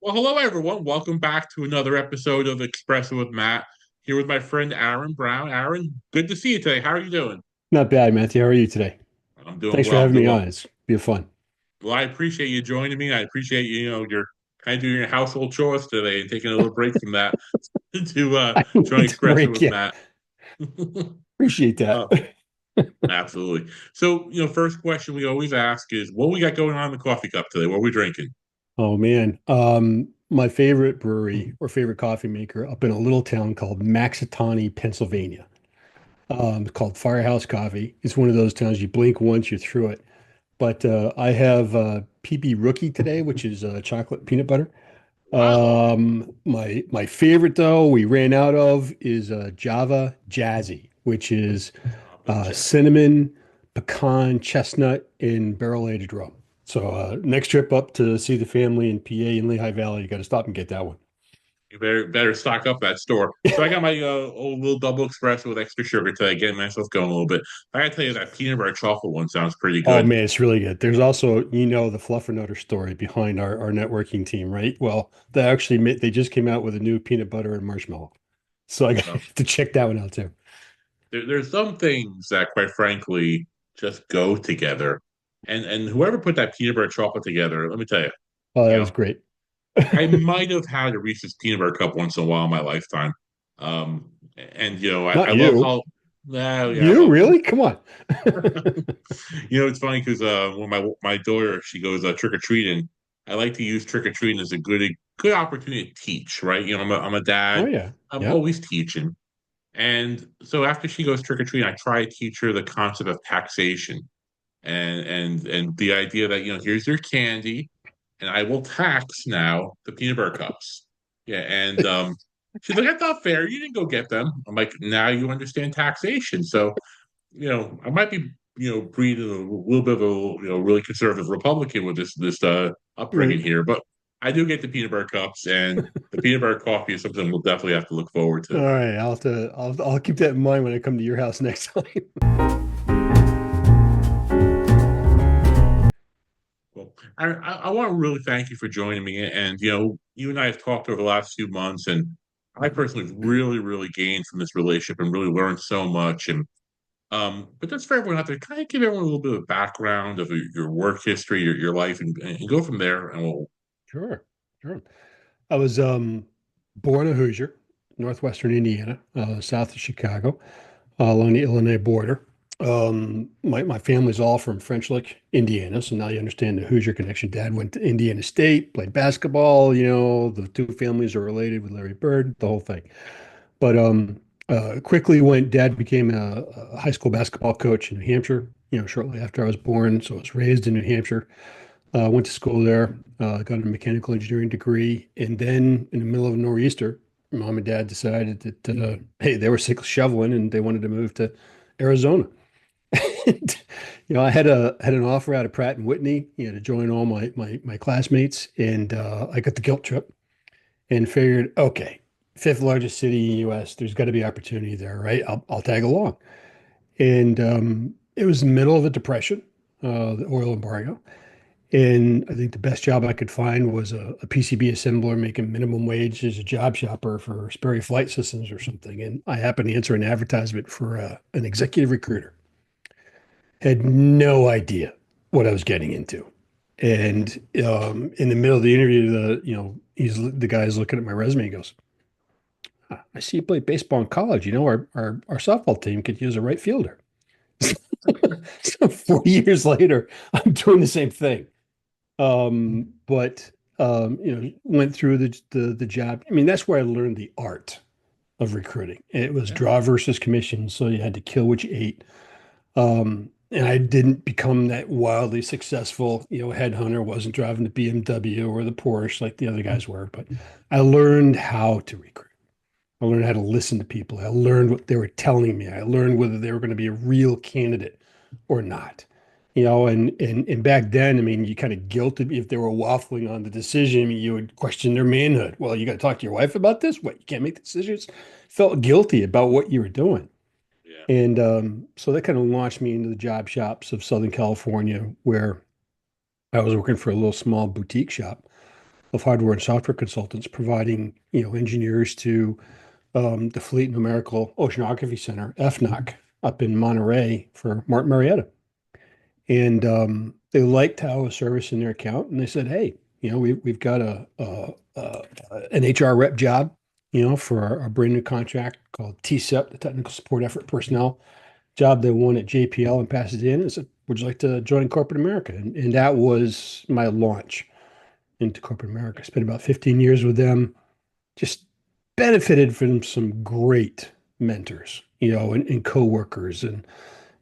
Well, hello everyone. Welcome back to another episode of Espresso with Matt. Here with my friend Aaron Brown. Aaron, good to see you today. How are you doing? Not bad, Matthew. How are you today? I'm doing Thanks for well. I'm having doing me well. on. It's been fun. Well, I appreciate you joining me. I appreciate you're kind of doing your household chores today and taking a little break from that to I join need to Espresso break with you. Matt. Appreciate that. uh, Absolutely. So, first question we always ask is, what we got going on in the coffee cup today? What are we drinking? Oh man. My favorite brewery or favorite coffee maker up in a little town called Maxitani, Pennsylvania. It's called Firehouse Coffee. It's one of those towns you blink once, you're through it. But I have PB Rookie today, which is chocolate peanut butter. Wow. My favorite though, we ran out of is Java Jazzy, which is Java Jet. cinnamon, pecan, chestnut, and barrel aged rum. So next trip up to see the family in PA in Lehigh Valley, you got to stop and get that one. You better stock up that store. So I got my old little double espresso with extra sugar today, getting myself going a little bit. I gotta tell you that peanut butter chocolate one sounds pretty Oh good. man, it's really good. There's also, the Fluffernutter story behind our networking team, right? Well, they just came out with a new peanut butter and marshmallow. So I got Uh, to check that one out too. there's some things that, quite frankly, just go together. And whoever put that peanut butter chocolate together, let me tell you, Oh, that you was know, great. I might have had a Reese's peanut butter cup once in a while in my lifetime. And I Not love you. how. Well, yeah, You well, really? Come on. it's funny because when my daughter she goes trick or treating, I like to use trick or treating as a good opportunity to teach, right? I'm a Oh dad. yeah. I'm Yeah. always teaching, and so after she goes trick or treating, I try to teach her the concept of taxation and the idea that here's your candy, and I will tax now the peanut butter cups. Yeah, and she's like, "That's not fair. You didn't go get them." I'm like, "Now you understand taxation." So I might be, breeding a little bit of a, really conservative Republican with this upbringing Right. here, but I do get the peanut butter cups, and the peanut butter coffee is something we'll definitely have to look forward All to. right. I'll keep that in mind when I come to your house next time. Well, I want to really thank you for joining me, and you and I have talked over the last few months, and I personally have really, really gained from this relationship and really learned so much. And but that's for everyone out there. Kind of give everyone a little bit of background of your work history, your life, and go from there, and we'll. Sure. Sure. I was born a Hoosier, northwestern Indiana, south of Chicago, along the Illinois border. My family's all from French Lick, Indiana, so now you understand the Hoosier connection. Dad went to Indiana State, played basketball. The two families are related with Larry Bird, the whole thing. But quickly went. Dad became a high school basketball coach in New Hampshire. Shortly after I was born, so I was raised in New Hampshire. Went to school there, got a mechanical engineering degree, and then in the middle of a nor'easter, mom and dad decided that hey, they were sick of shoveling and they wanted to move to Arizona. And, I had an offer out of Pratt and Whitney, to join all my classmates, and I got the guilt trip and figured, okay, fifth largest city in the U.S. There's got to be opportunity there, right? I'll tag along. And it was the middle of a depression, the oil embargo. And I think the best job I could find was a PCB assembler making minimum wage as a job shopper for Sperry Flight Systems or something. And I happened to answer an advertisement for an executive recruiter. Had no idea what I was getting into. And in the middle of the interview, the guy's looking at my resume and goes, I see you played baseball in college. Our softball team could use a right fielder. So 4 years later, I'm doing the same thing. But went through the job. I mean, that's where I learned the art of recruiting. It was Yeah, draw versus commission, so you had to kill what you ate. And I didn't become that wildly successful, headhunter, wasn't driving the BMW or the Porsche like the other guys were, but I learned how to recruit. I learned how to listen to people. I learned what they were telling me. I learned whether they were going to be a real candidate or not. And back then, I mean, you kind of guilted if they were waffling on the decision. I mean, you would question their manhood. Well, you got to talk to your wife about this. What, you can't make decisions? Felt guilty about what you were doing. yeah. And so that kind of launched me into the job shops of Southern California, where I was working for a little small boutique shop. of hardware and software consultants providing, engineers to the Fleet Numerical Oceanography Center, FNOC, up in Monterey for Martin Marietta. And they liked how I was servicing their account, and they said, "Hey, we've got an HR rep job, for our brand new contract called TSEP, the Technical Support Effort Personnel job they won at JPL in Pasadena." And said, "Would you like to join corporate America?" And that was my launch into corporate America. I spent about 15 years with them. Just benefited from some great mentors, and coworkers, and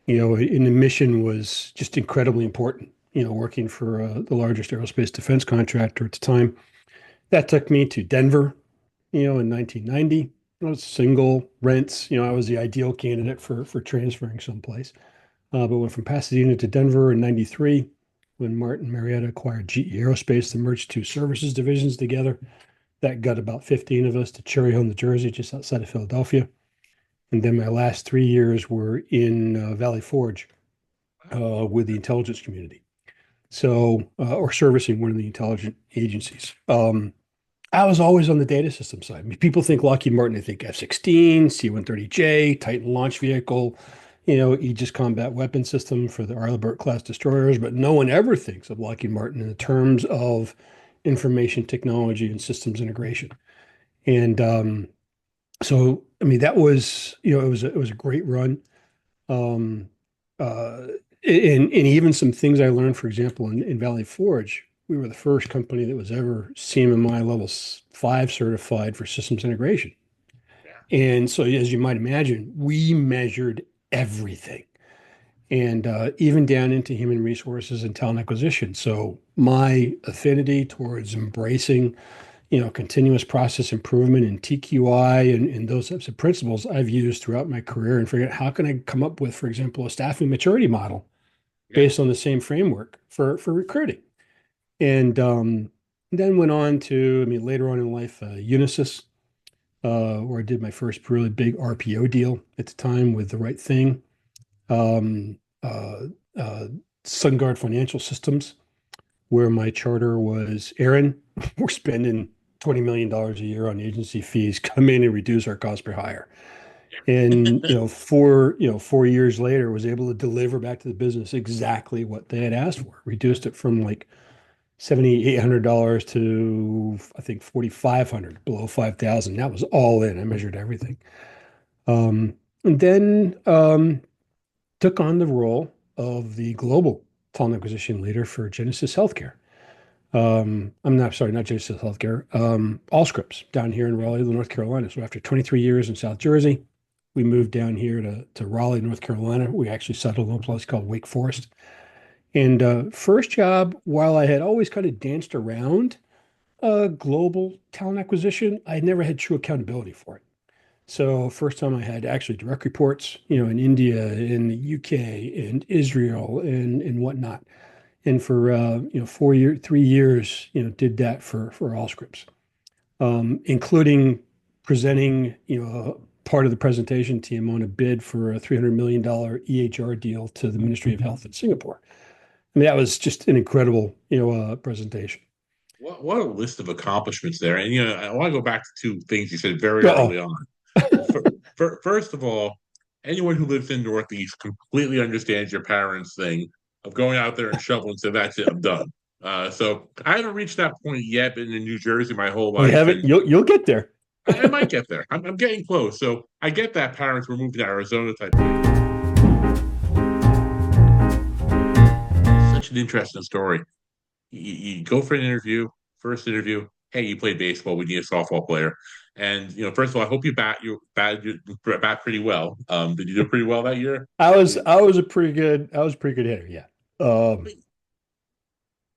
the mission was just incredibly important. Working for the largest aerospace defense contractor at the time. That took me to Denver, in 1990. I was single, rents. I was the ideal candidate for transferring someplace. But went from Pasadena to Denver in '93 when Martin Marietta acquired GE Aerospace. They merged two services divisions together. That got about 15 of us to Cherry Hill, New Jersey, just outside of Philadelphia. And then my last 3 years were in Valley Forge with the intelligence community. So, or servicing one of the intelligence agencies. I was always on the data system side. I mean, people think Lockheed Martin, they think F-16, C-130J, Titan launch vehicle, Aegis combat weapon system for the Arleigh class destroyers, but no one ever thinks of Lockheed Martin in the terms of information technology and systems integration. And so, I mean, that was, it was a great run. Um, uh, and even some things I learned, for example, in Valley Forge, we were the first company that was ever CMMI level 5 certified for systems integration. Yeah. And so, as you might imagine, we measured everything, and even down into human resources and talent acquisition. So my affinity towards embracing, continuous process improvement and TQI and those types of principles I've used throughout my career and figuring out how can I come up with, for example, a staffing maturity model Yeah. based on the same framework for recruiting. And then went on to, I mean, later on in life, Unisys, where I did my first really big RPO deal at the time with the right thing. Um, uh, uh, SunGuard Financial Systems, where my charter was, Aaron, we're spending $20 million a year on agency fees. Come in and reduce our cost per hire. And 4 years later, was able to deliver back to the business exactly what they had asked for. Reduced it from like $7,800 to I think 4,500, below 5,000. That was all in. I measured everything. And then took on the role of the global talent acquisition leader for Genesis Healthcare. I'm not sorry, not Genesis Healthcare, Allscripts down here in Raleigh, North Carolina. So after 23 years in South Jersey, we moved down here to Raleigh, North Carolina. We actually settled in a place called Wake Forest. And first job, while I had always kind of danced around global talent acquisition, I never had true accountability for it. So first time I had actually direct reports, in India, in the UK, and Israel, and whatnot. And for 3 years, did that for Allscripts, including presenting, part of the presentation team on a bid for a $300 million EHR deal to the Ministry of Health in Singapore. I mean, that was just an incredible, presentation. What a list of accomplishments there. And I want to go back to two things you said very early Uh-oh. on. First of all, anyone who lives in Northeast completely understands your parents' thing of going out there and shoveling. So that's it, I'm done. So I haven't reached that point yet. Been in New Jersey my whole We life, haven't. and You'll get there. I might get there. I'm getting close. So I get that parents were moving to Arizona type thing. Such an interesting story. You go for an interview, first interview. Hey, you played baseball. We need a softball player. And first of all, I hope you bat pretty well. Did you do pretty well that year? I was a pretty good hitter. Yeah. Um,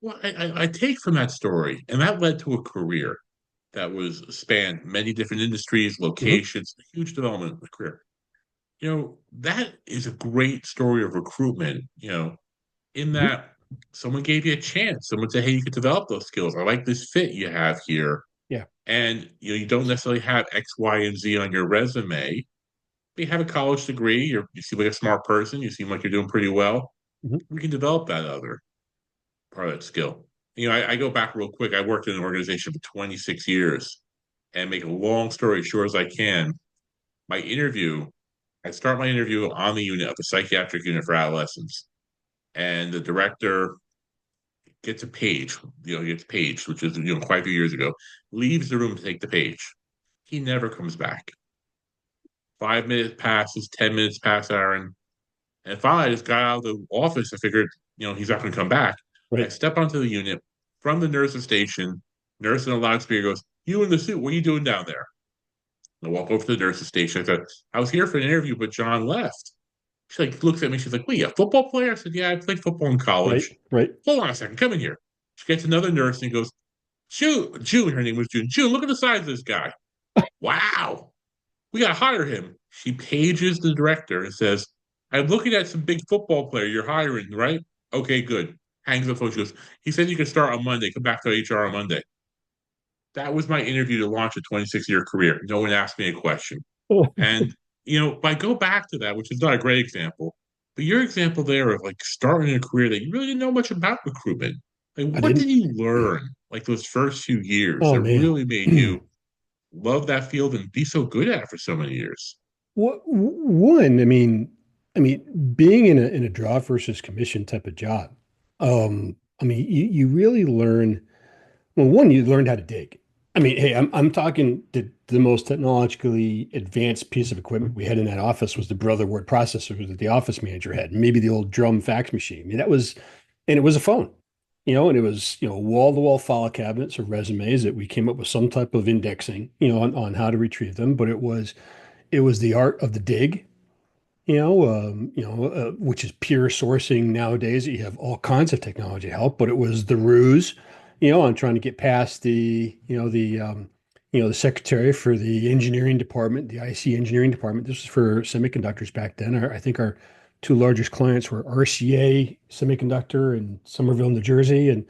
Well, I take from that story, and that led to a career that was spanned many different industries, mhm, locations, huge development of the career. That is a great story of recruitment, in mhm, that someone gave you a chance. Someone said, hey, you could develop those skills. I like this fit you have here. yeah. And you don't necessarily have X, Y, and Z on your resume. But you have a college degree, you seem like a smart person, you seem like you're doing pretty well. Mhm. We can develop that other part of that skill. I go back real quick. I worked in an organization for 26 years, and make a long story short as I can. My interview, I start my interview on the unit of the psychiatric unit for adolescents, and the director gets a page, gets paged, which is quite a few years ago, leaves the room to take the page. He never comes back. 5 minutes passes, 10 minutes pass, Aaron, and finally I just got out of the office. I figured, he's not going to come back. I Right, step onto the unit from the nurse's station. Nurse in a loudspeaker goes, "You in the suit? What are you doing down there?" I walk over to the nurse's station. I said, "I was here for an interview, but John left." She like looks at me. She's like, "Wait, a football player?" I said, "Yeah, I played football in right, college." right. Hold on a second, come in here. She gets another nurse and goes, June, her name was June. June, look at the size of this guy. Wow, we gotta hire him. She pages the director and says, "I'm looking at some big football player you're hiring, right? Okay, good." Hangs the phone. She goes, "He said you can start on Monday. Come back to HR on Monday." That was my interview to launch a 26-year career. No one asked me a question. And if I go back to that, which is not a great example, but your example there of like starting a career that you really didn't know much about recruitment, like I what did didn't. you learn like those first few years Oh that man. really made you love that field and be so good at it for so many years? One, I mean, being in a draw versus commission type of job, I mean, you really learn. Well, one, you learned how to dig. I mean, hey, I'm talking the most technologically advanced piece of equipment we had in that office was the Brother word processor that the office manager had, maybe the old drum fax machine. I mean, that was, and it was a phone, and it was, wall-to-wall file cabinets or resumes that we came up with some type of indexing, on how to retrieve them. But it was the art of the dig, which is pure sourcing nowadays. You have all kinds of technology to help, but it was the ruse, on trying to get past the secretary for the engineering department, the IC engineering department. This was for semiconductors back then. I think our two largest clients were RCA Semiconductor in Somerville, New Jersey, and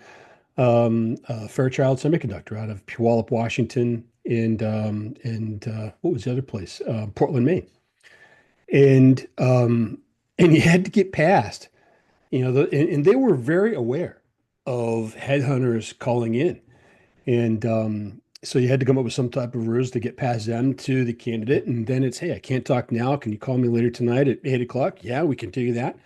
Fairchild Semiconductor out of Puyallup, Washington, and what was the other place? Portland, Maine. And you had to get past, and they were very aware of headhunters calling in. And so you had to come up with some type of rules to get past them to the candidate. And then it's, hey, I can't talk now. Can you call me later tonight at 8 o'clock? Yeah, we can do that.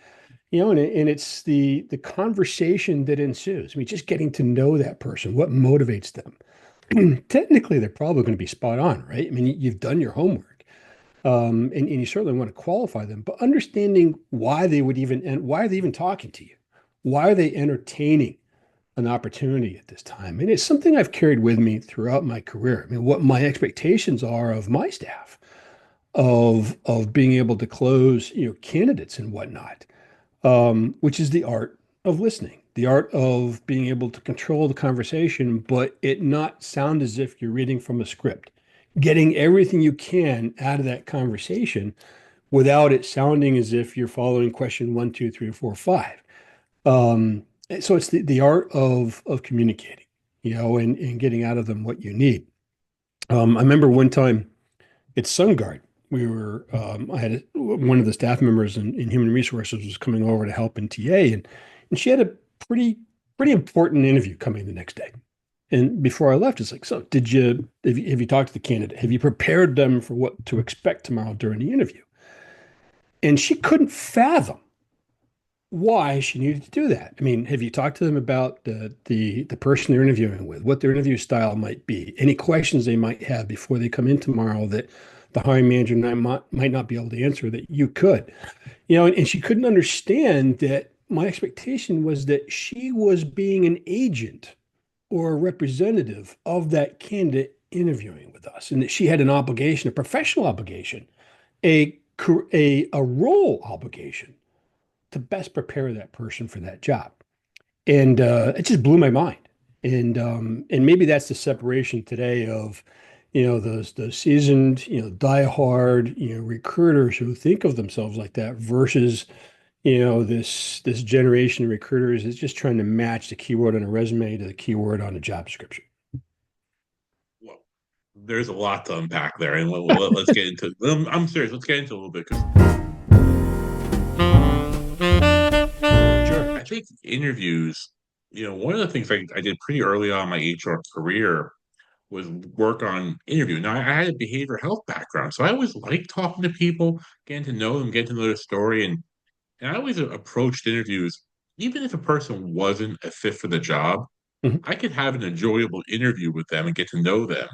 And it's the conversation that ensues. I mean, just getting to know that person, what motivates them. Technically, they're probably going to be spot on, right? I mean, you've done your homework. And you certainly want to qualify them, but understanding why they would even, and why are they even talking to you? Why are they entertaining an opportunity at this time? And it's something I've carried with me throughout my career. I mean, what my expectations are of my staff, of being able to close, candidates and whatnot, which is the art of listening, the art of being able to control the conversation, but it not sound as if you're reading from a script, getting everything you can out of that conversation without it sounding as if you're following question one, two, three, four, five. Um, so it's the art of communicating, and getting out of them what you need. I remember one time at SunGuard, I had one of the staff members in human resources was coming over to help in TA, and she had a pretty pretty important interview coming the next day. And before I left, it's like, so have you talked to the candidate? Have you prepared them for what to expect tomorrow during the interview? And she couldn't fathom why she needed to do that. I mean, have you talked to them about the person they're interviewing with, what their interview style might be, any questions they might have before they come in tomorrow that the hiring manager might not be able to answer that you could, and she couldn't understand that my expectation was that she was being an agent or a representative of that candidate interviewing with us, and that she had an obligation, a professional obligation, a a role obligation to best prepare that person for that job. And it just blew my mind. And maybe that's the separation today of, those seasoned, diehard, recruiters who think of themselves like that versus, this generation of recruiters is just trying to match the keyword on a resume to the keyword on a job description. Well, there's a lot to unpack there, and let's get into. I'm serious. Let's get into a little bit because Sure. I think interviews, one of the things I did pretty early on in my HR career was work on interview. Now, I had a behavioral health background, so I always liked talking to people, getting to know them, getting to know their story, and I always approached interviews, even if a person wasn't a fit for the job, Mhm. I could have an enjoyable interview with them and get to know them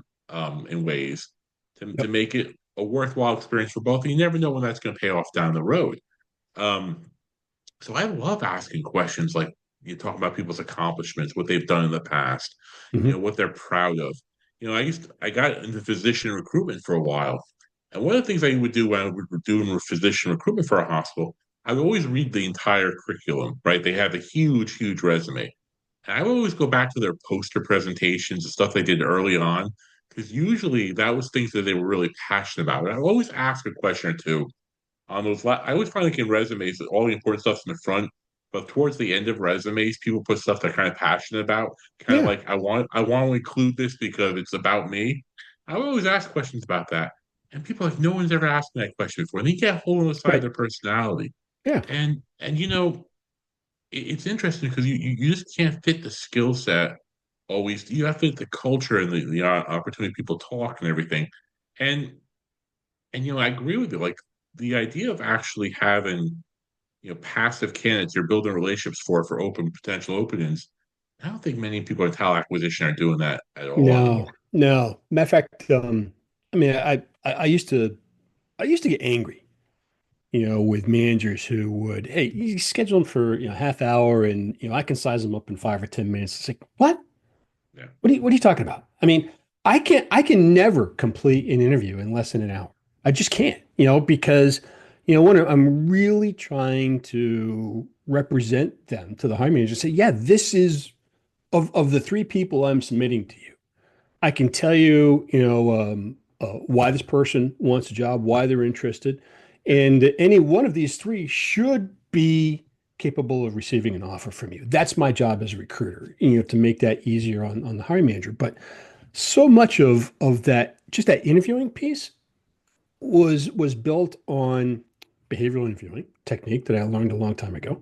in ways to Yep. make it a worthwhile experience for both. And you never know when that's going to pay off down the road. Um, so I love asking questions like you talk about people's accomplishments, what they've done in the past, Mhm. what they're proud of. I got into physician recruitment for a while. And one of the things I would do when I would doing physician recruitment for a hospital, I would always read the entire curriculum, right? They have a huge, huge resume. And I would always go back to their poster presentations, the stuff they did early on, because usually that was things that they were really passionate about. And I would always ask a question or two on those. I always find like in resumes that all the important stuff's in the front, but towards the end of resumes, people put stuff they're kind of passionate about. Kind of Yeah. like I want to include this because it's about me. I would always ask questions about that, and people are like no one's ever asked me that question before. And they get a whole other side of Right. their personality, Yeah. and it's interesting because you just can't fit the skill set always. You have to fit the culture and the opportunity people talk and everything, and I agree with you. Like the idea of actually having passive candidates you're building relationships for open potential openings. I don't think many people in talent acquisition are doing that at all anymore. No, no. Matter of fact, I mean, I used to get angry, with managers who would, hey, you schedule them for, half hour and, I can size them up in 5 or 10 minutes. It's like, what? Yeah, What are you talking about? I mean, I can never complete an interview in less than an hour. I just can't, because, when I'm really trying to represent them to the hiring manager, say, yeah, this is of the three people I'm submitting to you. I can tell you, why this person wants a job, why they're interested, yeah, and any one of these three should be capable of receiving an offer from you. That's my job as a recruiter, to make that easier on the hiring manager. But so much of that, just that interviewing piece, was built on behavioral interviewing technique that I learned a long time ago.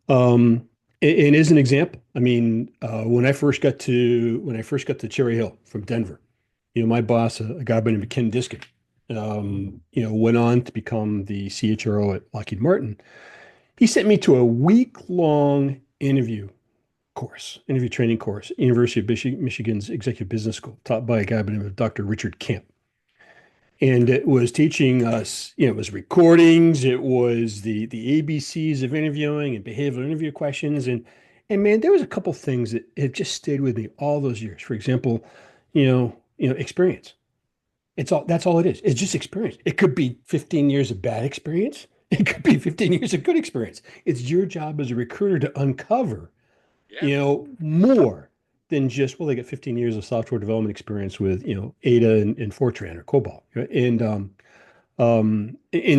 Um, and as an example, I mean, when I first got to Cherry Hill from Denver, my boss, a guy by the name of Ken Diskin, went on to become the CHRO at Lockheed Martin. He sent me to a week-long interview training course, University of Michigan's Executive Business School, taught by a guy by the name of Dr. Richard Camp. And it was teaching us, it was recordings, it was the ABCs of interviewing and behavioral interview questions. And man, there was a couple things that have just stayed with me all those years. For example, experience. That's all it is. It's just experience. It could be 15 years of bad experience. It could be 15 years of good experience. It's your job as a recruiter to uncover, yeah, more than just, well, they get 15 years of software development experience with, Ada and Fortran or COBOL. Right? And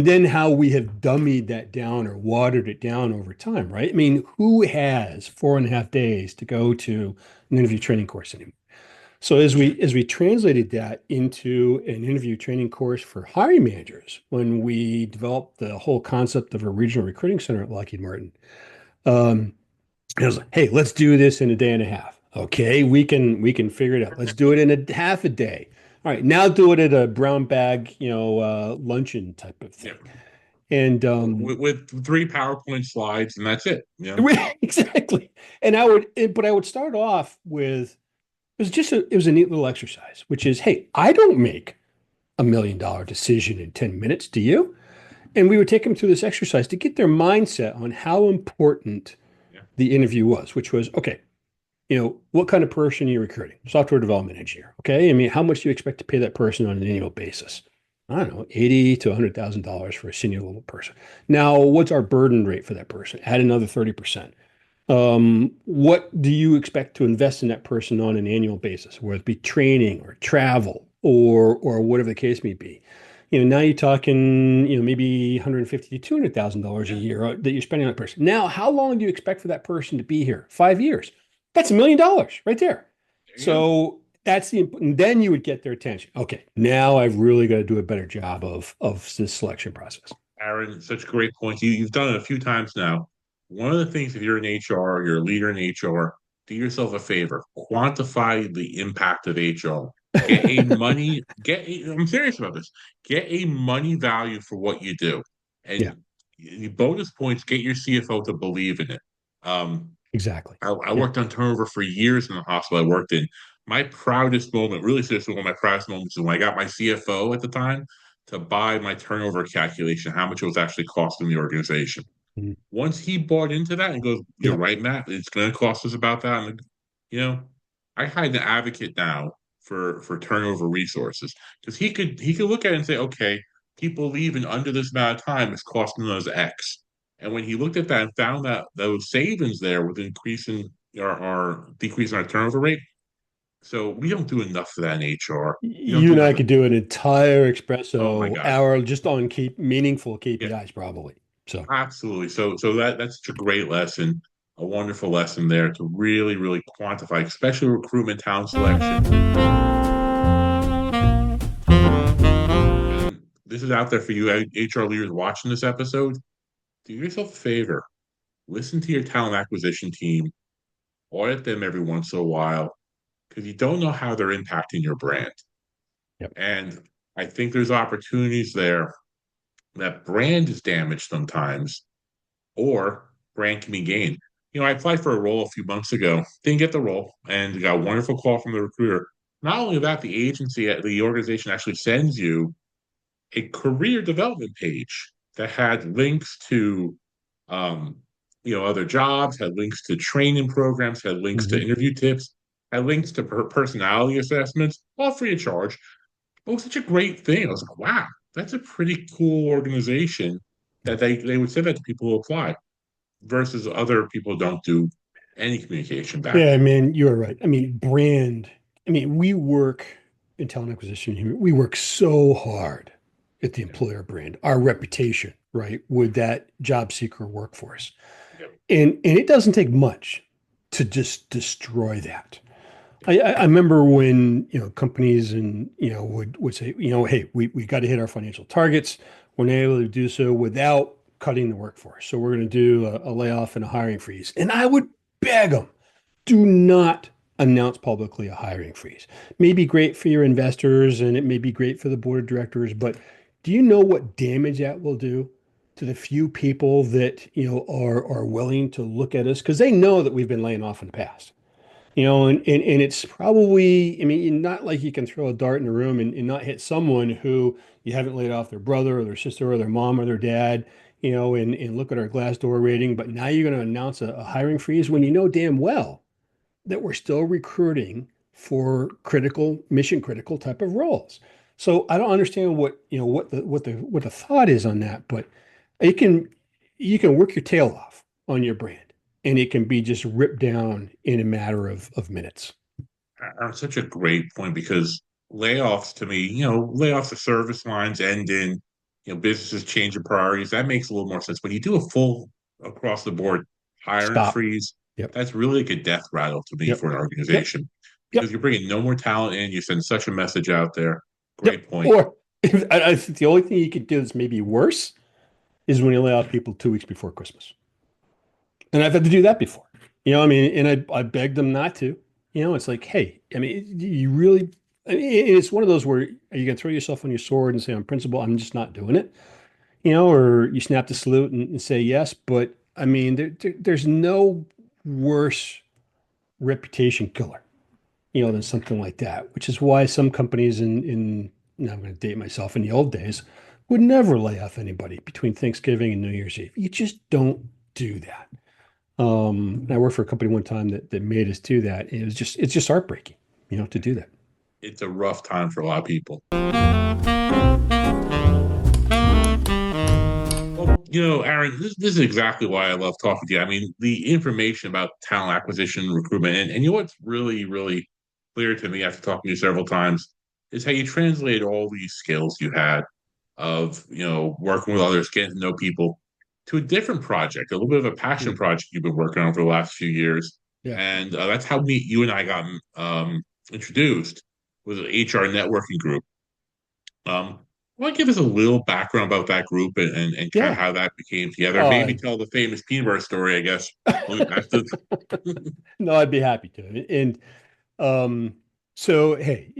then how we have dummied that down or watered it down over time, right? I mean, who has 4.5 days to go to an interview training course anymore? So as we translated that into an interview training course for hiring managers, when we developed the whole concept of a regional recruiting center at Lockheed Martin, um, I was like, hey, let's do this in a day and a half. Okay, we can figure it out. Let's do it in a half a day. All right, now do it at a brown bag, luncheon type of yeah. thing. And With three PowerPoint slides, and that's it. exactly. But I would start off with it was a neat little exercise, which is, hey, I don't make $1 million decision in 10 minutes, do you? And we would take them through this exercise to get their mindset on how important Yeah, the interview was, which was, okay, what kind of person are you recruiting? Software development engineer. Okay. I mean, how much do you expect to pay that person on an annual basis? I don't know, 80 to $100,000 for a senior level person. Now, what's our burden rate for that person? Add another 30%. What do you expect to invest in that person on an annual basis, whether it be training or travel or whatever the case may be? Now you're talking, maybe 150 to $200,000 a yeah. year that you're spending on that person. Now, how long do you expect for that person to be here? 5 years. That's $1 million right there. There you go. So and then you would get their attention. Okay, now I've really got to do a better job of this selection process. Aaron, such great points. You've done it a few times now. One of the things, if you're in HR, you're a leader in HR, do yourself a favor, quantify the impact of HR. Get a money, I'm serious about this. Get a money value for what you do. Yeah, And bonus points, get your CFO to believe in it. Um, exactly. I Yeah. worked on turnover for years in the hospital I worked in. My proudest moment, really seriously, one of my proudest moments is when I got my CFO at the time to buy my turnover calculation, how much it was actually costing the organization. Mhm. Once he bought into that and goes, "You're Yeah. right, Matt. It's going to cost us about that." I'm like, you know, I had an advocate now for turnover resources because he could look at it and say, "Okay, people leaving under this amount of time is costing us X." And when he looked at that and found that those savings there with increasing our decreasing our turnover rate, so we don't do enough for that in HR. We don't You do and I enough. could do an entire Oh my espresso God. hour just on keep meaningful Yeah. KPIs, probably. So, Absolutely. So that's such a great lesson, a wonderful lesson there to really, really quantify, especially recruitment talent selection. And this is out there for you HR leaders watching this episode. Do yourself a favor. Listen to your talent acquisition team, audit them every once in a while, because you don't know how they're impacting your brand. yep. And I think there's opportunities there that brand is damaged sometimes or brand can be gained. I applied for a role a few months ago, didn't get the role, and got a wonderful call from the recruiter. Not only that, the organization actually sends you a career development page that had links to, um, other jobs, had links to training programs, had links to Hmm. interview tips, had links to personality assessments, all free of charge. It was such a great thing. I was like, wow, that's a pretty cool organization that they would send that to people who apply versus other people don't do any communication back. Yeah, man, you're right. I mean, brand. I mean, we work in talent acquisition here. We work so hard at the Yeah. employer brand, our reputation, right, with that job seeker workforce. Yeah. And it doesn't take much to just destroy that. Yeah. I remember when companies and would say hey, we got to hit our financial targets. We're not able to do so without cutting the workforce. So we're going to do a layoff and a hiring freeze. And I would beg them, do not announce publicly a hiring freeze. It may be great for your investors and it may be great for the board of directors, but do you know what damage that will do to the few people that are willing to look at us because they know that we've been laying off in the past. And it's probably, I mean, not like you can throw a dart in a room and not hit someone who you haven't laid off their brother or their sister or their mom or their dad, and look at our Glassdoor rating. But now you're going to announce a hiring freeze when you know damn well that we're still recruiting for critical, mission critical type of roles. So I don't understand what the thought is on that, but it can you can work your tail off on your brand and it can be just ripped down in a matter of minutes. Such a great point because layoffs to me, layoffs of service lines end in, businesses changing priorities. That makes a little more sense. But you do a full across the board hiring Stop. freeze. Yep. That's really like a death rattle to me Yep. for an Yep. organization because Yep. you're bringing no more talent in. You send such a message out there. Yep. Great point. Or I think the only thing you could do that's maybe worse is when you lay off people 2 weeks before Christmas. And I've had to do that before. I mean, and I begged them not to. It's like, hey, I mean, you really, I mean, it's one of those where are you going to throw yourself on your sword and say, on principle, I'm just not doing it, or you snap the salute and say yes. But I mean, there's no worse reputation killer, than something like that, which is why some companies now I'm going to date myself in the old days, would never lay off anybody between Thanksgiving and New Year's Eve. You just don't do that. I worked for a company one time that made us do that. And it's just heartbreaking, to do that. It's a rough time for a lot of people. Well, Aaron, this is exactly why I love talking to you. I mean, the information about talent acquisition, recruitment, and what's really, really clear to me after talking to you several times is how you translate all these skills you had of, working with others, getting to know people to a different project, a little bit of a passion Mm. project you've been working on for the last few years. Yeah. And that's how you and I got introduced with an HR networking group. Want to give us a little background about that group and kind of Yeah. how that became together? Uh, Maybe tell the famous peanut butter story, I guess. Well, that's the no, I'd be happy to. And um, so, hey,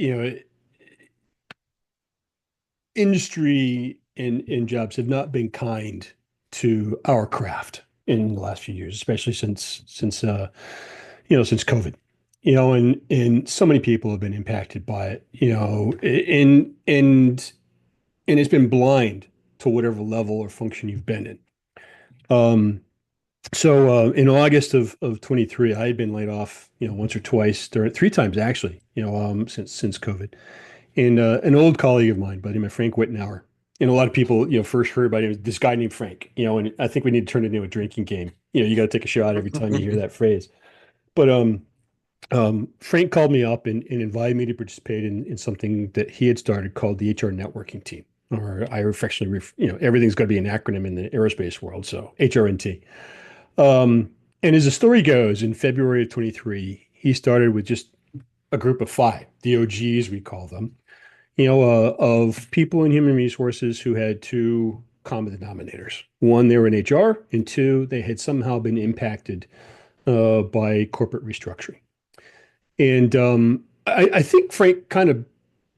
industry and jobs have not been kind to our craft in the last few years, especially since COVID. And so many people have been impacted by it, and it's been blind to whatever level or function you've been in. So in August of 23, I had been laid off, once or twice, during three times actually, since COVID. And an old colleague of mine by the name of Frank Wittenauer. And a lot of people, first heard about him, this guy named Frank, and I think we need to turn it into a drinking game. You got to take a shot every time you hear that phrase. But Frank called me up and invited me to participate in something that he had started called the HR networking team, or I affectionately, everything's got to be an acronym in the aerospace world, so HRNT. And as the story goes, in February of 23, he started with just a group of five, the OGs, we call them, of people in human resources who had two common denominators. One, they were in HR, and two, they had somehow been impacted by corporate restructuring. And I think Frank kind of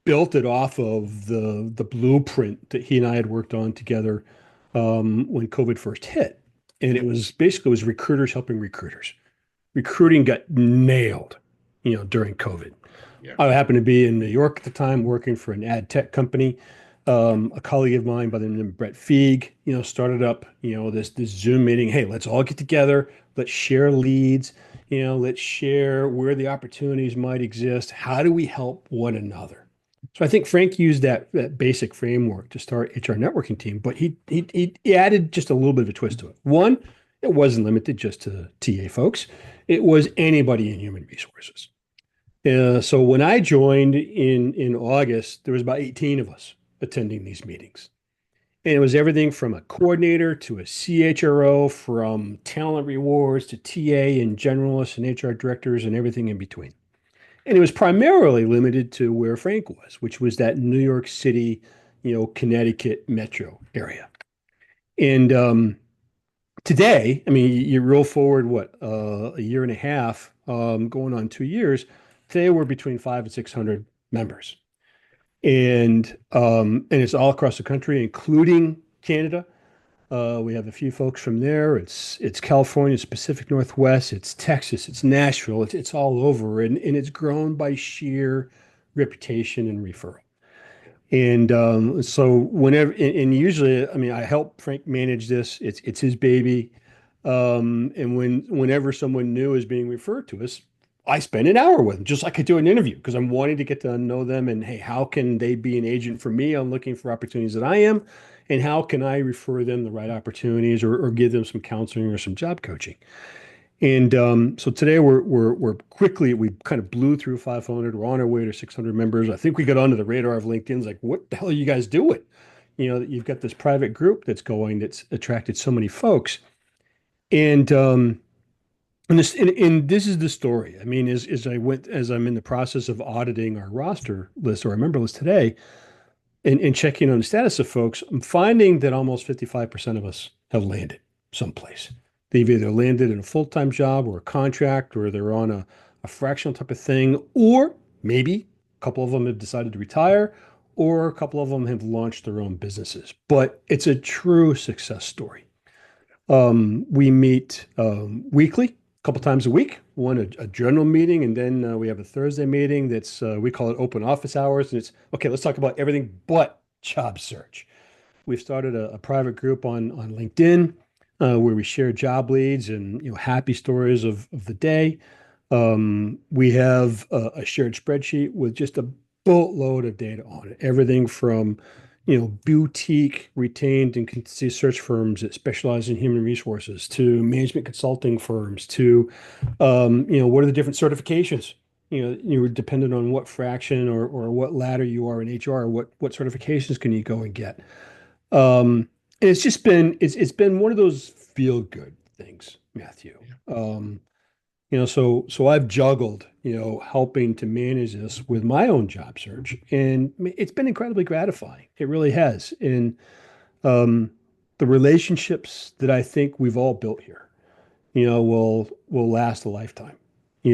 built it off of the blueprint that he and I had worked on together when COVID first hit. And it was recruiters helping recruiters. Recruiting got nailed, during COVID. yeah. I happened to be in New York at the time working for an ad tech company. A colleague of mine by the name of Brett Feig, started up, this Zoom meeting. Hey, let's all get together. Let's share leads. Let's share where the opportunities might exist. How do we help one another? So I think Frank used that basic framework to start HR networking team, but he added just a little bit of a twist to it. One, it wasn't limited just to TA folks. It was anybody in human resources. So when I joined in August, there was about 18 of us attending these meetings. And it was everything from a coordinator to a CHRO, from talent rewards to TA and generalists and HR directors and everything in between. And it was primarily limited to where Frank was, which was that New York City, Connecticut metro area. And today, I mean, you roll forward what, a year and a half, going on 2 years. Today we're between 500 and 600 members, and it's all across the country, including Canada. We have a few folks from there. It's California, it's Pacific Northwest, it's Texas, it's Nashville, it's all over, and it's grown by sheer reputation and referral. And so and usually, I mean, I help Frank manage this. It's his baby. And whenever someone new is being referred to us, I spend an hour with them, just like I do an interview, because I'm wanting to get to know them. And hey, how can they be an agent for me? I'm looking for opportunities that I am, and how can I refer them the right opportunities, or give them some counseling or some job coaching? And so today we're quickly, we kind of blew through 500. We're on our way to 600 members. I think we got onto the radar of LinkedIn's like, what the hell are you guys doing? You've got this private group that's attracted so many folks. And this is the story. I mean, as I'm in the process of auditing our roster list or our member list today, and checking on the status of folks, I'm finding that almost 55% of us have landed someplace. They've either landed in a full-time job or a contract, or they're on a fractional type of thing, or maybe a couple of them have decided to retire, or a couple of them have launched their own businesses. But it's a true success story. We meet weekly, a couple times a week, a general meeting, and then we have a Thursday meeting that's we call it open office hours, and it's okay. Let's talk about everything but job search. We've started a private group on LinkedIn where we share job leads and happy stories of the day. We have a shared spreadsheet with just a boatload of data on it. Everything from, boutique retained and consultancy search firms that specialize in human resources to management consulting firms to, what are the different certifications? You're dependent on what fraction or what ladder you are in HR, what certifications can you go and get? And it's been one of those feel good things, Matthew. Yeah. So I've juggled, helping to manage this with my own job search. And it's been incredibly gratifying. It really has. And um, the relationships that I think we've all built here, will last a lifetime. The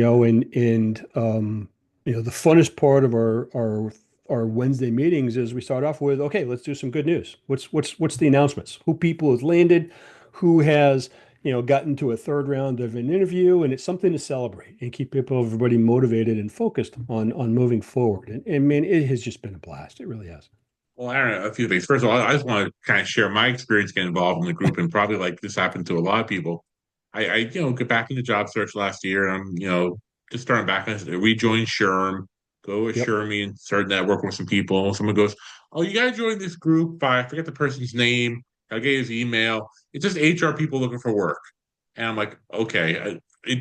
funnest part of our Wednesday meetings is we start off with, okay, let's do some good news. What's the announcements? Who people has landed, who has gotten to a third round of an interview, and it's something to celebrate and keep everybody motivated and focused on moving forward. And man, it has just been a blast. It really has. Well, Aaron, a few things. First of all, I just want to kind of share my experience getting involved in the group, and probably like this happened to a lot of people. Get back into job search last year, and I'm, just starting back. I rejoined Sherm, go with Yep. Shermy, and started networking with some people. Someone goes, "Oh, you got to join this group." I forget the person's name. I gave his email. It's just HR people looking for work, and I'm like, okay.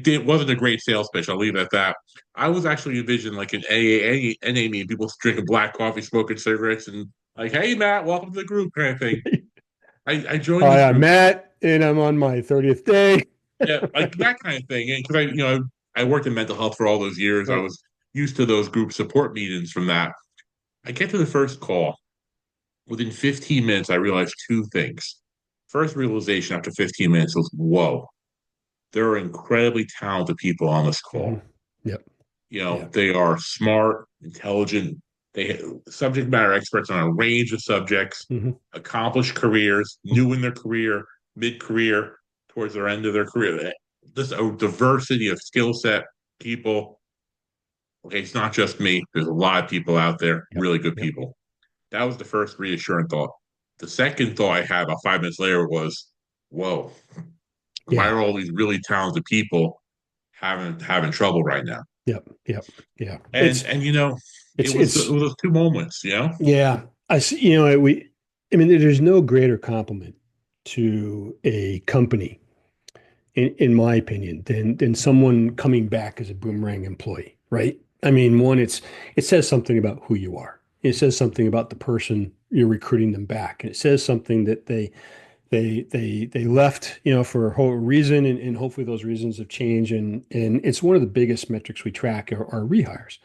Wasn't a great sales pitch. I'll leave it at that. I was actually envisioning like an AA meeting, people drinking black coffee, smoking cigarettes, and like, hey, Matt, welcome to the group kind of thing. I joined this Hi, I'm group, Matt, and I'm on my 30th day. yeah, like that kind of thing. And because I worked in mental health for all those years, I Right. was used to those group support meetings from that. I get to the first call. Within 15 minutes, I realized two things. First realization after 15 minutes was, whoa, there are incredibly talented people on this call. Hmm. Yep. Yeah. They are smart, intelligent. They subject matter experts on a range of subjects, Hmm. accomplished careers, new in their career, mid-career, towards their end of their career. Just a diversity of skill set people. Okay, it's not just me. There's a lot of people out there, Yep. really good Yep. people. That was the first reassuring thought. The second thought I had about 5 minutes later was, "Whoa, why Yeah. are all these really talented people having trouble right now?" Yep. Yep. Yeah. And It's it it's was those 2 moments. yeah. I see. I mean, there's no greater compliment to a company, in my opinion, than someone coming back as a boomerang employee, right? I mean, one, it says something about who you are. It says something about the person you're recruiting them back, and it says something that they left, for a whole reason, and hopefully those reasons have changed. And it's one of the biggest metrics we track are rehires.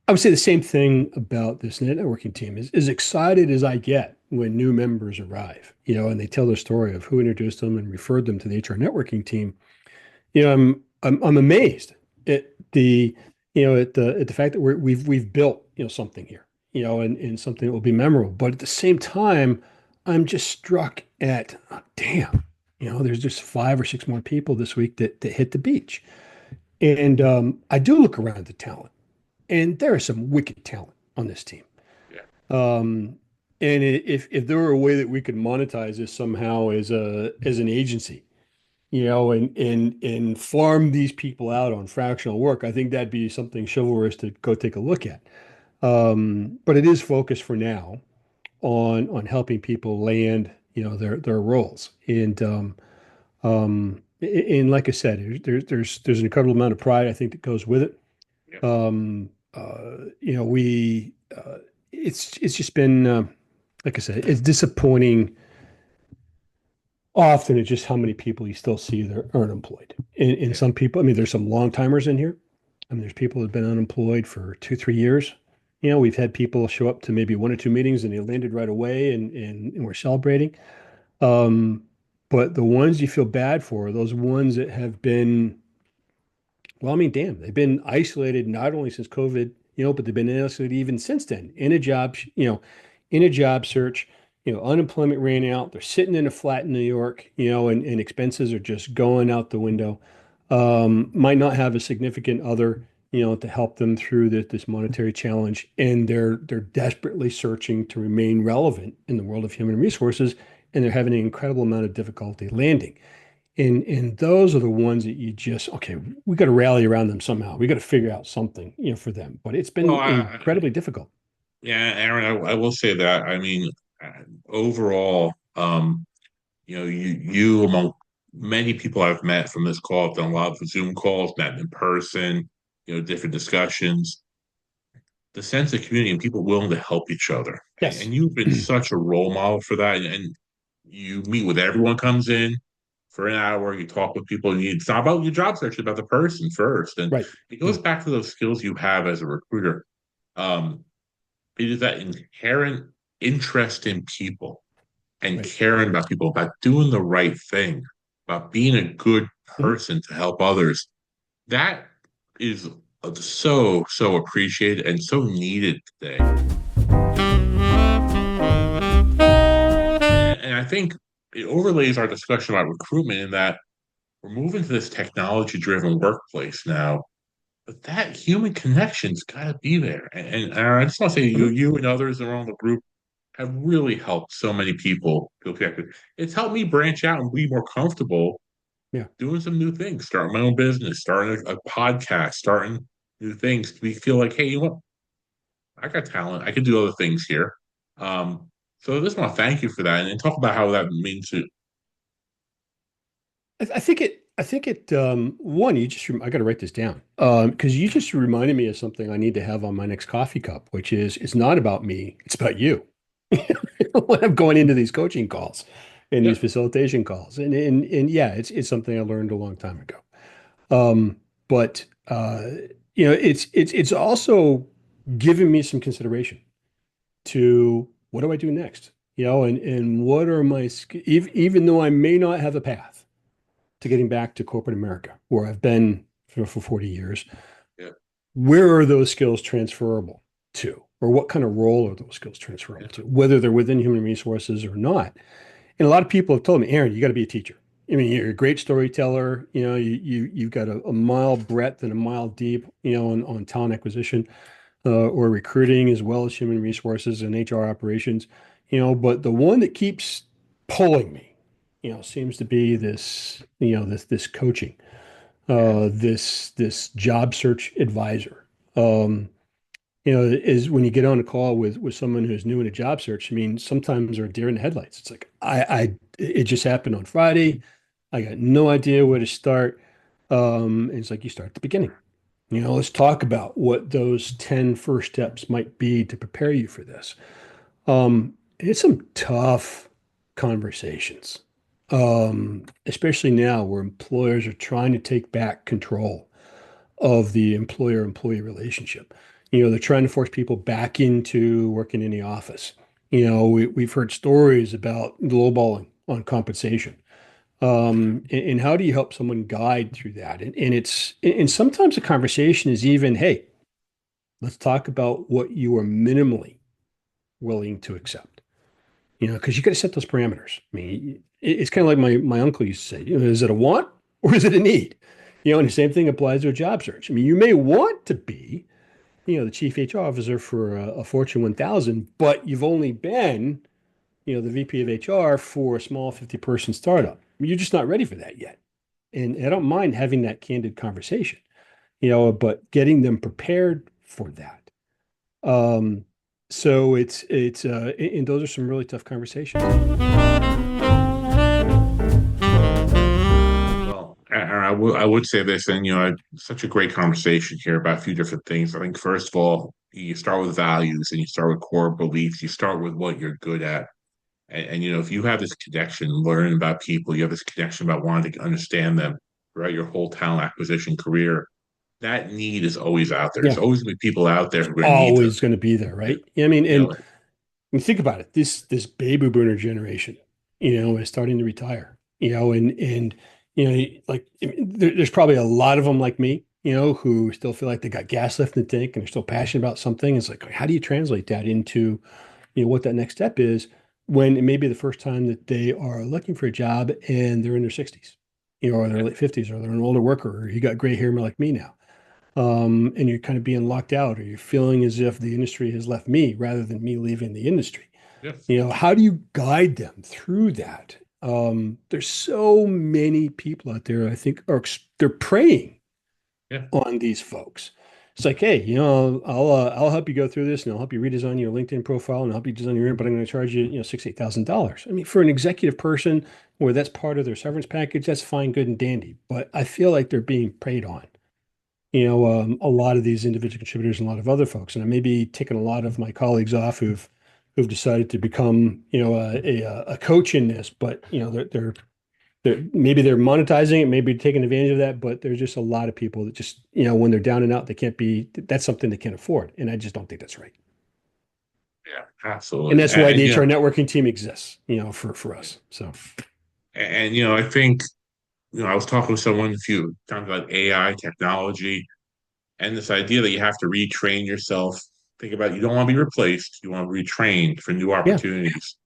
I would say the same thing about this networking team. Is as excited as I get when new members arrive, and they tell their story of who introduced them and referred them to the HR networking team. I'm amazed at the fact that we've built something here, and something that will be memorable. But at the same time, I'm just struck at, damn, there's just 5 or 6 more people this week that hit the beach. And I do look around at the talent, and there is some wicked talent on this team. Yeah. Um, and if there were a way that we could monetize this somehow as an agency, and farm these people out on fractional work, I think that'd be something chivalrous to go take a look at. But it is focused for now on helping people land, their roles. And like I said, there's an incredible amount of pride I think that goes with it. Yeah. We it's just been like I said, it's disappointing often it's just how many people you still see that are unemployed. And Yeah. some people, I mean, there's some long timers in here. I mean, there's people that have been unemployed for 2, 3 years. We've had people show up to maybe 1 or 2 meetings and they landed right away, and we're celebrating. Um, but the ones you feel bad for are those ones that have been, well, I mean, damn, they've been isolated not only since COVID, but they've been isolated even since then in a job search. Unemployment ran out. They're sitting in a flat in New York, and expenses are just going out the window. Might not have a significant other, to help them through this monetary challenge, and they're desperately searching to remain relevant in the world of human resources, and they're having an incredible amount of difficulty landing. And those are the ones that you just, okay, we got to rally around them somehow. We got to figure out something, for them. But it's Well, been incredibly difficult. yeah, Aaron, I will say that. I mean, uh, overall, you among many people I've met from this call, I've done a lot of Zoom calls, met in person, different discussions. The sense of community and people willing to help each other, Yes. and you've been such a role model for that. And you meet with everyone comes in for an hour. You talk with people. It's not about your job search, it's about the person first. And Right. it Yeah. goes back to those skills you have as a recruiter. Um, it is that inherent interest in people and Right. caring about people, about doing the right thing, about being a good Mhm. person to help others. That is so appreciated and so needed today. And I think it overlays our discussion about recruitment in that we're moving to this technology driven workplace now, but that human connection's got to be there. And I just want to say Mhm. you and others around the group have really helped so many people feel connected. It's helped me branch out and be more comfortable Yeah. doing some new things, starting my own business, starting a podcast, starting new things. We feel like, hey, you know what? I got talent. I can do other things here. So I just want to thank you for that and talk about how that means to. One, I got to write this down. Because you just reminded me of something I need to have on my next coffee cup, which is it's not about me, it's about you. When I'm going into these coaching calls and Yeah, these facilitation calls. And yeah, it's something I learned a long time ago. Um, but it's also given me some consideration to what do I do next? And what are even though I may not have a path to getting back to corporate America, where I've been for 40 years, yeah, where are those skills transferable to? Or what kind of role are those skills yeah, transferable to, whether they're within human resources or not? And a lot of people have told me, Aaron, you got to be a teacher. I mean, you're a great storyteller. You've got a mile breadth and a mile deep, on talent acquisition or recruiting as well as human resources and HR operations. But the one that keeps pulling me, seems to be this coaching, yeah, this job search advisor. Um, is when you get on a call with someone who's new in a job search. I mean, sometimes they're deer in the headlights. It's like it just happened on Friday. I got no idea where to start. And it's like you start at the beginning. Let's talk about what those 10 first steps might be to prepare you for this. It's some tough conversations, especially now where employers are trying to take back control of the employer-employee relationship. They're trying to force people back into working in the office. We've heard stories about lowballing on compensation. And how do you help someone guide through that? And sometimes the conversation is even, hey, let's talk about what you are minimally willing to accept. Because you got to set those parameters. I mean, it's kind of like my uncle used to say, is it a want or is it a need? And the same thing applies to a job search. I mean, you may want to be, the chief HR officer for a Fortune 1000, but you've only been, the VP of HR for a small 50-person startup. You're just not ready for that yet. And I don't mind having that candid conversation, but getting them prepared for that. Um, so and those are some really tough conversations. well, I would say this, and such a great conversation here about a few different things. I think first of all, you start with values and you start with core beliefs. You start with what you're good at, and if you have this connection, learning about people, you have this connection about wanting to understand them throughout your whole talent acquisition career. That need is always out there. There's Yeah, always going to be people out there it's who are going to need to, always going to be there, yeah, right? I mean, you know, and think about it. This baby boomer generation, is starting to retire. And like there's probably a lot of them like me, who still feel like they got gas left in the tank and they're still passionate about something. It's like, how do you translate that into, what that next step is when it may be the first time that they are looking for a job and they're in their 60s, or their yeah, late 50s, or they're an older worker, or you got gray hair like me now. And you're kind of being locked out, or you're feeling as if the industry has left me rather than me leaving the industry. yeah, How do you guide them through that? There's so many people out there, I think, they're preying yeah, on these folks. It's like, hey, I'll help you go through this, and I'll help you redesign your LinkedIn profile, and I'll help you design your, but I'm going to charge you, $6,000, $8,000. I mean, for an executive person where that's part of their severance package, that's fine, good, and dandy. But I feel like they're being preyed on. A lot of these individual contributors and a lot of other folks, and I may be taking a lot of my colleagues off who've decided to become, a coach in this, but they're Maybe they're monetizing it, maybe taking advantage of that, but there's just a lot of people that just, when they're down and out, they can't be, that's something they can't afford. And I just don't think that's right. Yeah, And absolutely. that's why the HR networking team exists, for us. So, I think I was talking with someone a few times about AI technology and this idea that you have to retrain yourself. Think about you don't want to be replaced, you want to be retrained for new yeah. opportunities.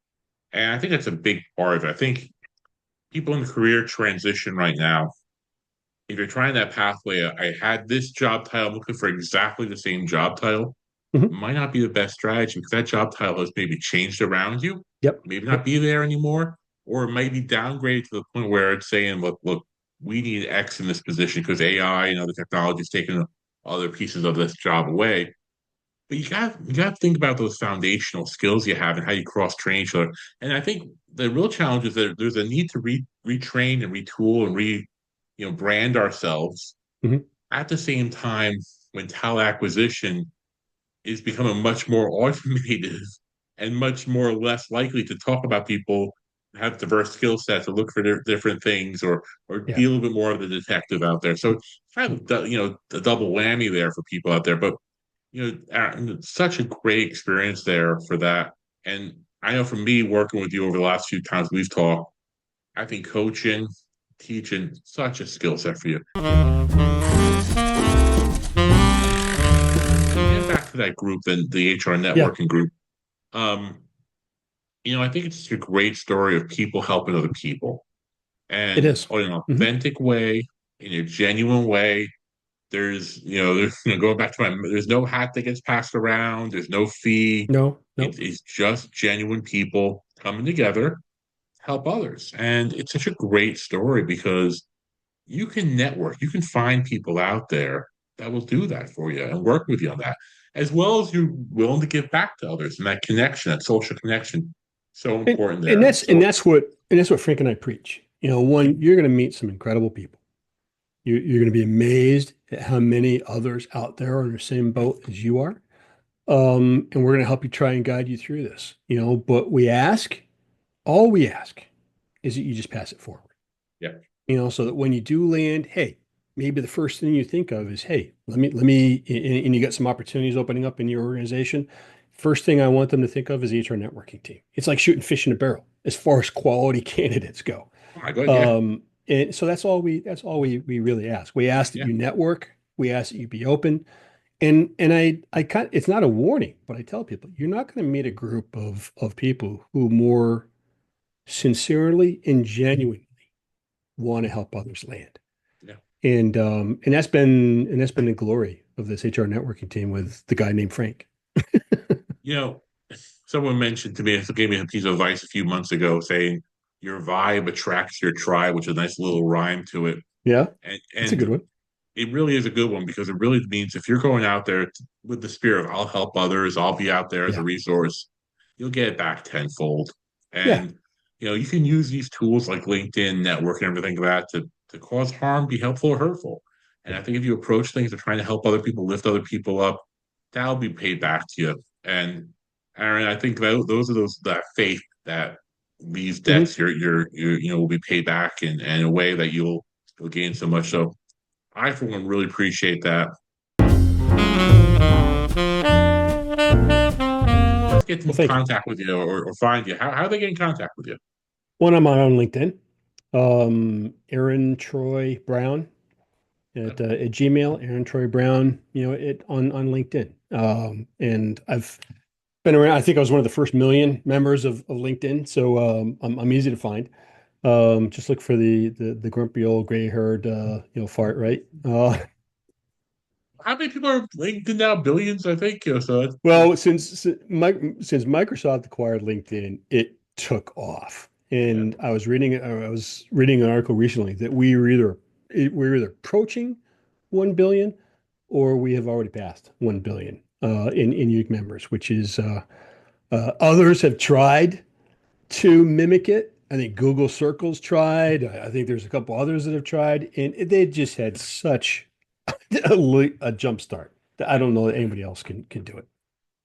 And I think that's a big part of it. I think people in the career transition right now, if you're trying that pathway, I had this job title, I'm looking for exactly the same job title, Hmm. might not be the best strategy because that job title has maybe changed around you, Yep. maybe not Yep. be there anymore, or it might be downgraded to the point where it's saying, look, we need X in this position because AI and other technology is taking other pieces of this job away. But you got to think about those foundational skills you have and how you cross train each other. And I think the real challenge is that there's a need to retrain and retool and brand ourselves Hmm. at the same time when talent acquisition is becoming much more automated and much more less likely to talk about people who have diverse skill sets or look for different things or Yeah. be a little bit more of the detective out there. So it's kind of the double whammy there for people out there. But such a great experience there for that. And I know for me working with you over the last few times we've talked, I think coaching, teaching, such a skill set for you. So getting back to that group, then the HR Yeah. networking group, um, I think it's just a great story of people helping other people It and is. in an Hmm. authentic way, in a genuine way. There's going back to there's no hat that gets passed around. There's no fee. No, no. It's just genuine people coming together, help others. And it's such a great story because you can network, you can find people out there that will do that for you and work with you on that, as well as you're willing to give back to others and that connection, that social connection, so And, important and there. that's, and So that's what Frank and I preach. One, you're going to meet some incredible people. You're going to be amazed at how many others out there are in the same boat as you are. And we're going to help you try and guide you through this, but all we ask is that you just pass it forward, yeah, so that when you do land, hey, maybe the first thing you think of is, hey, let me, and you got some opportunities opening up in your organization. First thing I want them to think of is the HR networking team. It's like shooting fish in a barrel as far as quality candidates go. oh my God, yeah, And so that's all we really ask. We ask that yeah, you network. We ask that you be open. And I kind it's not a warning, but I tell people you're not going to meet a group of people who more sincerely and genuinely want to help others land. yeah. And that's been the glory of this HR networking team with the guy named Frank. You know, someone mentioned to me, gave me a piece of advice a few months ago, saying your vibe attracts your tribe, which is a nice little rhyme to it. Yeah, And that's a good and one. it really is a good one because it really means if you're going out there with the spirit of I'll help others, I'll be out there as a Yeah. resource, you'll get it back tenfold. Yeah. And you can use these tools like LinkedIn, network, and everything like that to cause harm, be helpful or hurtful. And Yeah. I think if you approach things of trying to help other people, lift other people up, that'll be paid back to you. And Aaron, I think those are that faith that these Hmm. debts will be paid back in a way that you'll gain so much. So I, for one, really appreciate that. Let's get Well, in thank you. contact with you or find you. How do they get in contact with you? One, I'm on LinkedIn. Aaron Troy Brown at Gmail, Aaron Troy Brown, on LinkedIn. And I've been around. I think I was one of the first million members of LinkedIn, so I'm easy to find. Just look for the grumpy old gray-haired fart, right? How many people are LinkedIn now? Billions, I think. So Well, since Microsoft acquired LinkedIn, it took off. yeah. And I was reading an article recently that we're either approaching 1 billion or we have already passed 1 billion in unique members, which is others have tried to mimic it. I think Google Circles tried. I think there's a couple others that have tried, and they just had such a jump start that I don't know that anybody else can do it.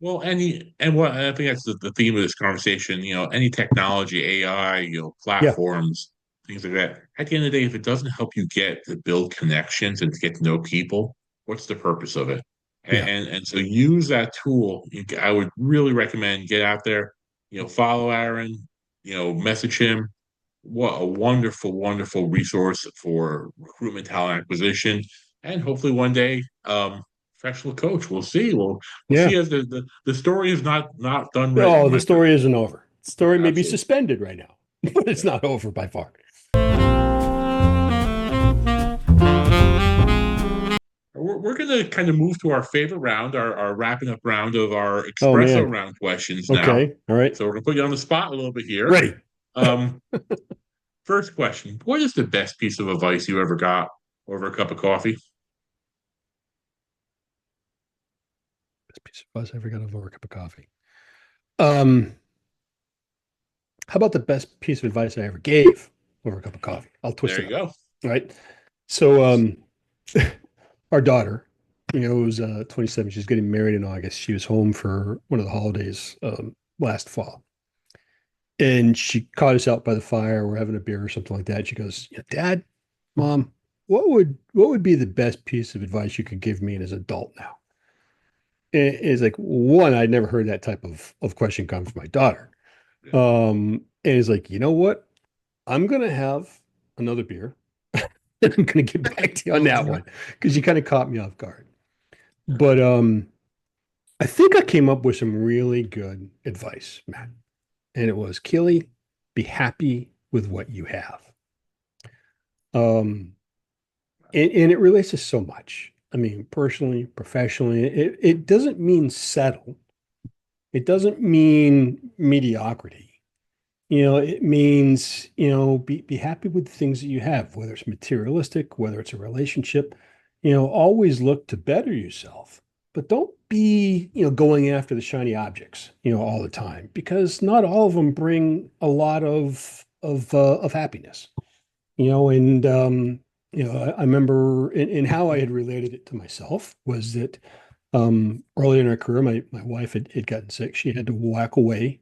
Well, what I think that's the theme of this conversation. Any technology, AI, Yeah. platforms. things like that. At the end of the day, if it doesn't help you get to build connections and to get to know people, what's the purpose of it? Yeah. And so use that tool. I would really recommend get out there, follow Aaron, message him. What a wonderful, wonderful resource for recruitment, talent acquisition, and hopefully one day, professional coach. We'll see. We'll Yeah. see as the story is not done written, Oh, the my friend. story isn't over. The story may be Absolutely. suspended right now, but it's not over by far. We're going to kind of move to our favorite round, our wrapping up round of our Oh espresso man. round questions now. Okay. All right. So we're going to put you on the spot a little bit here. Ready. Um, First question: what is the best piece of advice you ever got over a cup of coffee? Best piece of advice I ever got over a cup of coffee. Um, how about the best piece of advice I ever gave over a cup of coffee? I'll twist There it you up. go. All right. So, Nice. our daughter, was 27. She's getting married in August. She was home for one of the holidays last fall. And she caught us out by the fire. We're having a beer or something like that. She goes, "Yeah, Dad, Mom, what would be the best piece of advice you could give me as an adult now?" And it's like, one, I'd never heard that type of question come from my daughter. Yeah. And it's like, you know what? I'm gonna have another beer. And I'm gonna get back to you on that one because you kind of caught me off guard. But I think I came up with some really good advice, Matt. And it was, Keely, be happy with what you have. Um, and it relates to so much. I mean, personally, professionally, it doesn't mean settle. It doesn't mean mediocrity. It means, be happy with the things that you have, whether it's materialistic, whether it's a relationship, always look to better yourself, but don't be, going after the shiny objects, all the time, because not all of them bring a lot of happiness, and, I remember in how I had related it to myself was that, early in our career, my wife had gotten sick. She had to walk away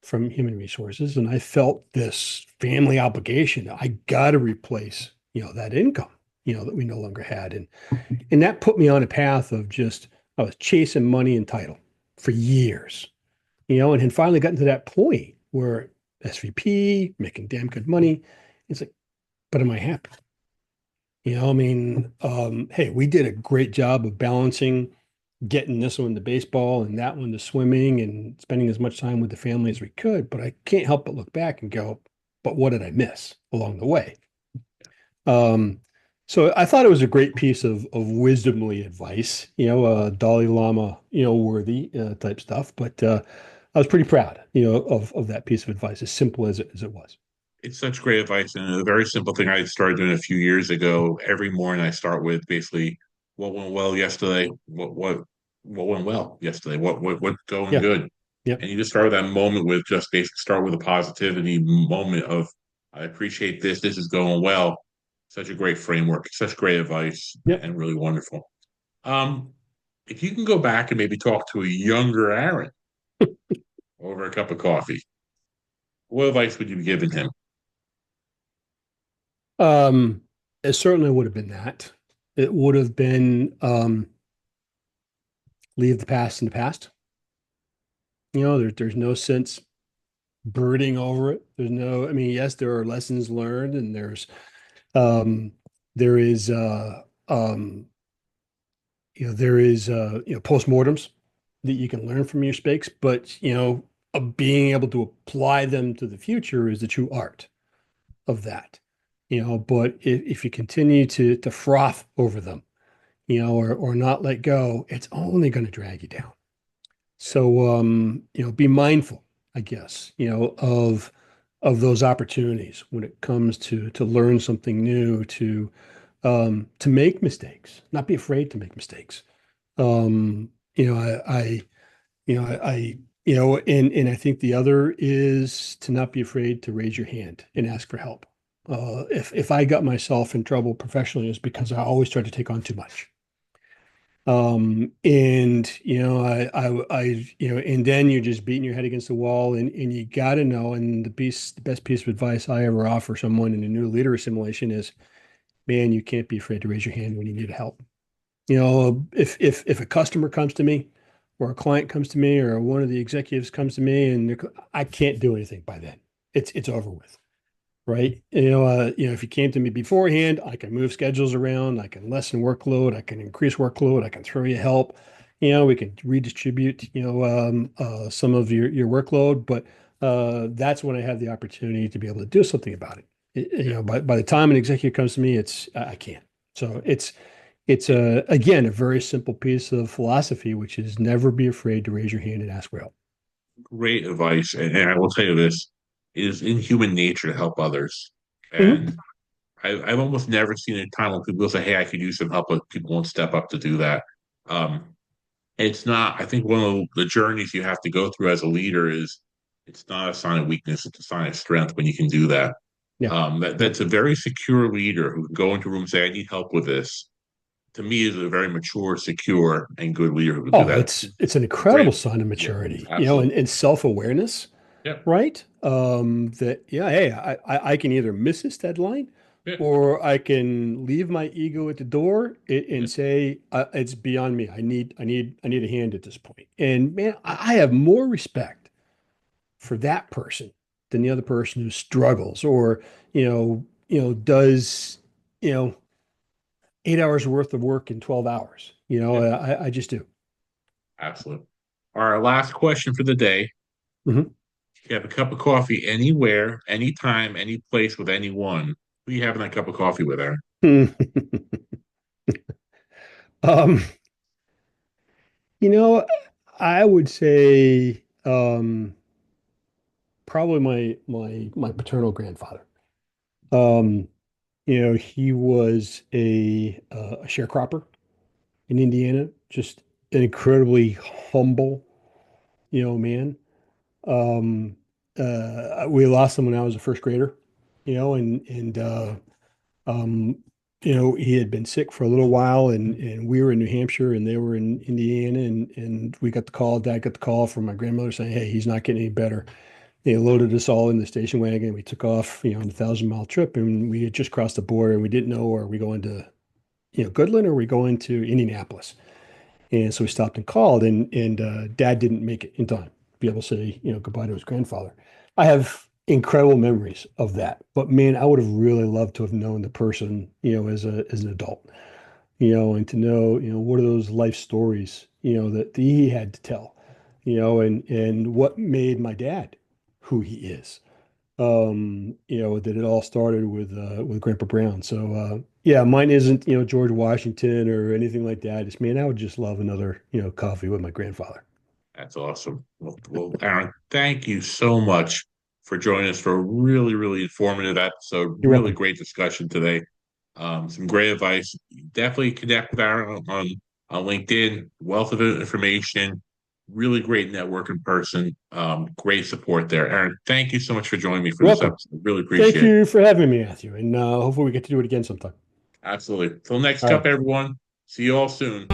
from human resources, and I felt this family obligation. I got to replace, that income, that we no longer had, and that put me on a path of just I was chasing money and title for years, and had finally gotten to that point where SVP making damn good money. It's like, but am I happy? I mean, hey, we did a great job of balancing getting this one to baseball and that one to swimming and spending as much time with the family as we could. But I can't help but look back and go, but what did I miss along the way? Um, so I thought it was a great piece of wisdomly advice, Dalai Lama, worthy type stuff. But I was pretty proud, of that piece of advice, as simple as it was. It's such great advice and a very simple thing I started doing a few years ago. Every morning I start with basically what went well yesterday, what went well yesterday, what's going Yeah. good. Yeah. And you just start with that moment with just basically start with a positivity moment of I appreciate this, this is going well. Such a great framework, such great advice, Yeah. and really wonderful. Um, if you can go back and maybe talk to a younger Aaron over a cup of coffee, what advice would you be giving him? Um, it certainly would have been that. It would have been leave the past in the past. There's no sense brooding over it. There's no, I mean, yes, there are lessons learned, and um there is postmortems that you can learn from your mistakes, but being able to apply them to the future is the true art of that. But if you continue to froth over them, or not let go, it's only going to drag you down. So, be mindful, I guess, of those opportunities when it comes to learn something new, to make mistakes, not be afraid to make mistakes. Um, you know, I and I think the other is to not be afraid to raise your hand and ask for help. If I got myself in trouble professionally, it's because I always tried to take on too much. And and then you're just beating your head against the wall, and you got to know. And the best piece of advice I ever offer someone in a new leader assimilation is, man, you can't be afraid to raise your hand when you need help. If a customer comes to me, or a client comes to me, or one of the executives comes to me, and I can't do anything by then, it's over with, right? If you came to me beforehand, I can move schedules around, I can lessen workload, I can increase workload, I can throw you help. We can redistribute, some of your workload, but that's when I have the opportunity to be able to do something about it. Yeah. By the time an executive comes to me, I can't. So it's again a very simple piece of philosophy, which is never be afraid to raise your hand and ask for help. Great advice. And I will tell you this, it is in human nature to help others. Mhm. And I've almost never seen a time when people say, "Hey, I could use some help," but people won't step up to do that. Um, it's not. I think one of the journeys you have to go through as a leader is it's not a sign of weakness; it's a sign of strength when you can do that. Yeah. That's a very secure leader who can go into a room and say, "I need help with this." To me, is a very mature, secure, and good leader who can do Oh, that. it's an Great. incredible sign of Yeah, maturity, absolutely. and self-awareness, Yep. right? That yeah, hey, I can either miss this deadline, Yep. or I can leave my ego at the door and Yep. say it's beyond me. I need a hand at this point. And man, I have more respect for that person than the other person who struggles, or does you know 8 hours worth of work in 12 hours. Yep. I just do. Absolutely. Our last question for the day. Mhm. You have a cup of coffee anywhere, anytime, any place with anyone. Who you having that cup of coffee with, Aaron? Um, you know, I would say probably my paternal grandfather. Um, he was a sharecropper in Indiana, just an incredibly humble, man. Um, we lost him when I was a first grader, and Um, he had been sick for a little while, and we were in New Hampshire and they were in Indiana, and we got the call, Dad got the call from my grandmother saying, hey, he's not getting any better. They loaded us all in the station wagon. We took off, on a 1,000-mile trip, and we had just crossed the border, and we didn't know, are we going to, Goodland, or are we going to Indianapolis? And so we stopped and called, and Dad didn't make it in time to be able to say, goodbye to his grandfather. I have incredible memories of that, but man, I would have really loved to have known the person, as an adult, and to know, what are those life stories, that he had to tell, and what made my dad who he is. That it all started with Grandpa Brown. So yeah, mine isn't, George Washington or anything like that. It's man, I would just love another, coffee with my grandfather. That's awesome. Aaron, thank you so much for joining us for a really, really informative episode. You're Really welcome. great discussion today. Some great advice. Definitely connect with Aaron on LinkedIn. Wealth of information. Really great networking person. Great support there. Aaron, thank you so much for joining me for You're this welcome. episode. Really Thank appreciate it. you for having me, Matthew, and hopefully we get to do it again sometime. Absolutely. Till next All cup, right. everyone. See you all soon.